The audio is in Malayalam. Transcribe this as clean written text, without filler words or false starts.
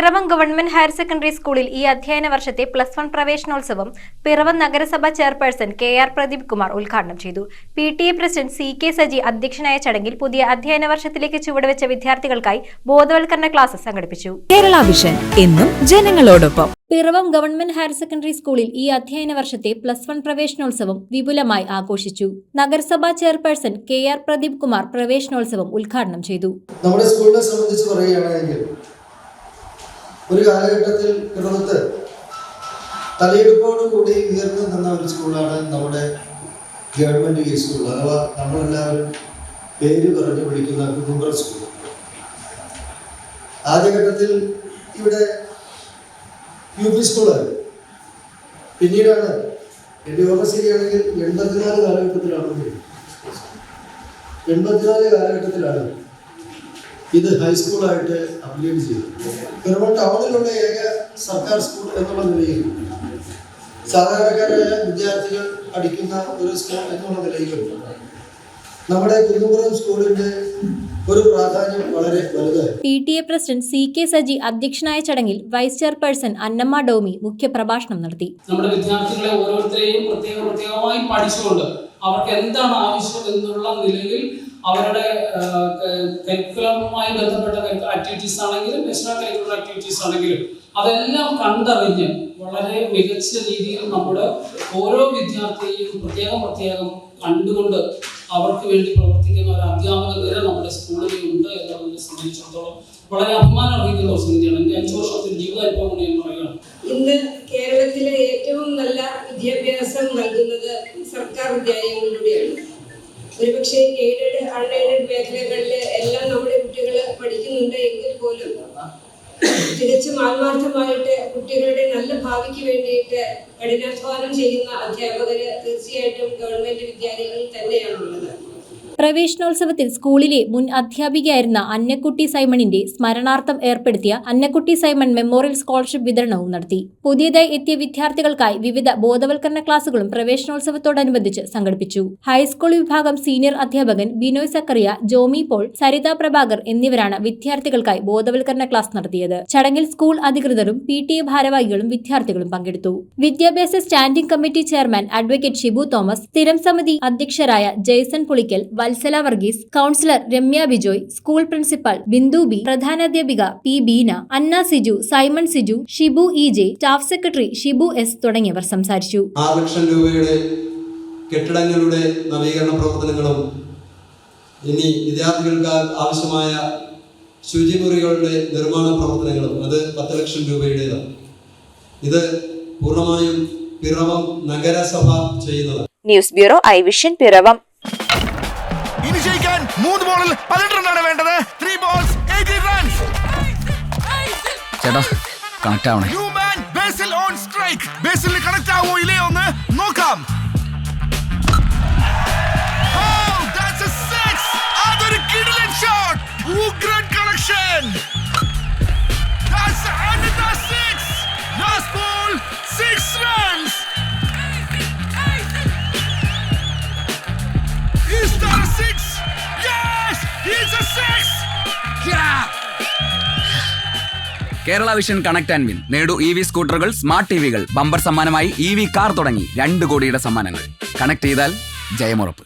പിറവം ഗവൺമെന്റ് ഹയർ സെക്കൻഡറി സ്കൂളിൽ ഈ അധ്യയന വർഷത്തെ +1 പ്രവേശനോത്സവം പിറവം നഗരസഭ ചെയർപേഴ്സൺ കെ.ആർ. പ്രദീപ് കുമാർ ഉദ്ഘാടനം ചെയ്തു. PTA president C.K. സജി അധ്യക്ഷനായ ചടങ്ങിൽ പുതിയ അധ്യയന വർഷത്തിലേക്ക് ചുവടുവെച്ച വിദ്യാർത്ഥികൾക്കായി ബോധവൽക്കരണ ക്ലാസ് സംഘടിപ്പിച്ചു. കേരള വിഷൻ എന്നും ജനങ്ങളോടൊപ്പം. പിറവം ഗവൺമെന്റ് ഹയർ സെക്കൻഡറി സ്കൂളിൽ ഈ അധ്യയന വർഷത്തെ +1 പ്രവേശനോത്സവം വിപുലമായി ആഘോഷിച്ചു. നഗരസഭാ ചെയർപേഴ്സൺ കെ.ആർ. പ്രദീപ് കുമാർ പ്രവേശനോത്സവം ഉദ്ഘാടനം ചെയ്തു. നമ്മുടെ സ്കൂളിനെ സംബന്ധിച്ച് പറയുകയാണെങ്കിൽ ഒരു കാലഘട്ടത്തിൽ പിറവത്ത് തലയെടുപ്പോടുകൂടി ഉയർന്നു നിന്ന ഒരു സ്കൂളാണ് നമ്മുടെ ഗവൺമെന്റ് സ്കൂൾ, അഥവാ നമ്മളെല്ലാവരും പേര് പറഞ്ഞു വിളിക്കുന്ന കുന്നുംപുറം സ്കൂൾ. ആദ്യഘട്ടത്തിൽ ഇവിടെ UP സ്കൂളായിരുന്നു. പിന്നീടാണ് എൻ്റെ ഓർമ്മ ശരിയാണെങ്കിൽ 84 കാലഘട്ടത്തിലാണ് ഇത് ഹൈസ്കൂളായിട്ട് അപ്ഗ്രേഡ് ചെയ്തു. പിറവം ടൗണിലുള്ള ഏക സർക്കാർ സ്കൂൾ എന്നുള്ള നിലയിൽ സാധാരണക്കാരായ വിദ്യാർത്ഥികൾ പഠിക്കുന്ന ഒരു സ്കൂൾ എന്നുള്ള നിലയിലും നമ്മുടെ കുന്നുംപുറം സ്കൂളിന്റെ ഒരു പ്രാധാന്യം വളരെ വലുതായി. PTA president C.K. സജി അധ്യക്ഷനായ ചടങ്ങിൽ വൈസ് ചെയർപേഴ്സൺ അന്നമ്മ ഡോമി മുഖ്യപ്രഭാഷണം നടത്തി. നമ്മുടെ വിദ്യാർത്ഥികളെ ഓരോരുത്തരെയും പ്രത്യേകമായി പഠിച്ചുകൊണ്ട് അവർക്ക് എന്താണ് ആവശ്യം എന്നുള്ള നിലയിൽ അവരുടെ കരിക്കുലവുമായി ബന്ധപ്പെട്ട ആക്ടിവിറ്റീസ് ആണെങ്കിലും എക്സ്ട്രാ കരിക്കുലർ ആക്ടിവിറ്റീസ് ആണെങ്കിലും അതെല്ലാം കണ്ടറിഞ്ഞ് വളരെ മികച്ച രീതിയിൽ നമ്മുടെ ഓരോ വിദ്യാർത്ഥിയെയും പ്രത്യേകം കണ്ടുകൊണ്ട് അവർക്ക് വേണ്ടി പ്രവർത്തിക്കുന്ന ഒരു അധ്യാപക നിര നമ്മുടെ സ്കൂളിൽ ഉണ്ട് എന്നതിനെ സംബന്ധിച്ചിടത്തോളം വളരെ അഭിമാനം അർഹിക്കുന്ന ഒരു സംഗതിയാണ്. എൻ്റെ 5 വർഷത്തെ ജീവിതാനുഭവം കൊണ്ട് ഞാൻ പറയുകയാണ്. ഇന്ന് കേരളത്തിലെ ഏറ്റവും നല്ല വിദ്യാഭ്യാസം നൽകുന്നത് സർക്കാർ വിദ്യാലയങ്ങളിലൂടെയാണ്. ഒരുപക്ഷെ എയ്ഡഡ് അൺഎയ്ഡഡ് മേഖലകളിൽ എല്ലാം നമ്മുടെ കുട്ടികൾ പഠിക്കുന്നുണ്ട് എങ്കിൽ പോലും തികച്ചും ആത്മാർത്ഥമായിട്ട് കുട്ടികളുടെ നല്ല ഭാവിക്ക് വേണ്ടിയിട്ട് കഠിനാധ്വാനം ചെയ്യുന്ന അധ്യാപകര് തീർച്ചയായിട്ടും ഗവൺമെന്റ് വിദ്യാലയങ്ങളിൽ തന്നെയാണുള്ളത്. പ്രവേശനോത്സവത്തിൽ സ്കൂളിലെ മുൻ അധ്യാപികയായിരുന്ന അന്നക്കുട്ടി സൈമണിന്റെ സ്മരണാർത്ഥം ഏർപ്പെടുത്തിയ അന്നക്കുട്ടി സൈമൺ മെമ്മോറിയൽ സ്കോളർഷിപ്പ് വിതരണവും നടത്തി. പുതിയതായി എത്തിയ വിദ്യാർത്ഥികൾക്കായി വിവിധ ബോധവൽക്കരണ ക്ലാസുകളും പ്രവേശനോത്സവത്തോടനുബന്ധിച്ച് സംഘടിപ്പിച്ചു. ഹൈസ്കൂൾ വിഭാഗം സീനിയർ അധ്യാപകൻ ബിനോയ് സക്കറിയ, ജോമി പോൾ, സരിത പ്രഭാകർ എന്നിവരാണ് വിദ്യാർത്ഥികൾക്കായി ബോധവൽക്കരണ ക്ലാസ് നടത്തിയത്. ചടങ്ങിൽ സ്കൂൾ അധികൃതരും PTA ഭാരവാഹികളും വിദ്യാർത്ഥികളും പങ്കെടുത്തു. വിദ്യാഭ്യാസ standing committee chairman advocate Shibu Thomas, സ്ഥിരം സമിതി അധ്യക്ഷരായ Jaison Pulikkal, Vatsala Varghese, councillor Ramya Bijoy, school principal Bindu B, പ്രധാനാധ്യാപിക P. Beena, Anna Siju, Simon Siju, Shibu EJ, staff secretary Shibu S തുടങ്ങിയവർ സംസാരിച്ചു. 6 ലക്ഷം രൂപയുടെ കെട്ടിടങ്ങളുടെ നവീകരണ പ്രവർത്തനങ്ങളും ഇനി വിദ്യാർത്ഥികൾക്ക് ആവശ്യമായ ശുചിമുറികളുടെ നിർമ്മാണ പ്രവർത്തനങ്ങളും അത് 10 ലക്ഷം രൂപയുടേതാണ്. ഇത് പൂർണ്ണമായും പിറവം നഗരസഭ ചെയ്യുന്നതാണ്. News bureau I vision Piravam. ഇനി ജയിക്കാൻ 3 ബോളിൽ 18 റണ്ണാണ് വേണ്ടത്. 3 balls 18 runs. ചേട്ടാ കണക്ട് ആവണേ. New man Basil on strike. Basil connect ആവോ ഇല്ലയോ എന്ന് നോക്കാം. Oh, that's a 6. അതൊരു കിടിലൻ ഷോട്ട്. ഉഗ്രൻ connection. That's another 6. Last ball 6 runs. Is that a 6? Yes, it's a 6. Yeah. Kerala vision connect and win. നേടൂ EV സ്കൂട്ടറുകൾ, സ്മാർട്ട് TVകൾ, ബമ്പർ സമ്മാനമായി EV കാർ തുടങ്ങി 2 കോടിയുടെ സമ്മാനങ്ങൾ. കണക്ട് ചെയ്താൽ ജയമുറപ്പ്.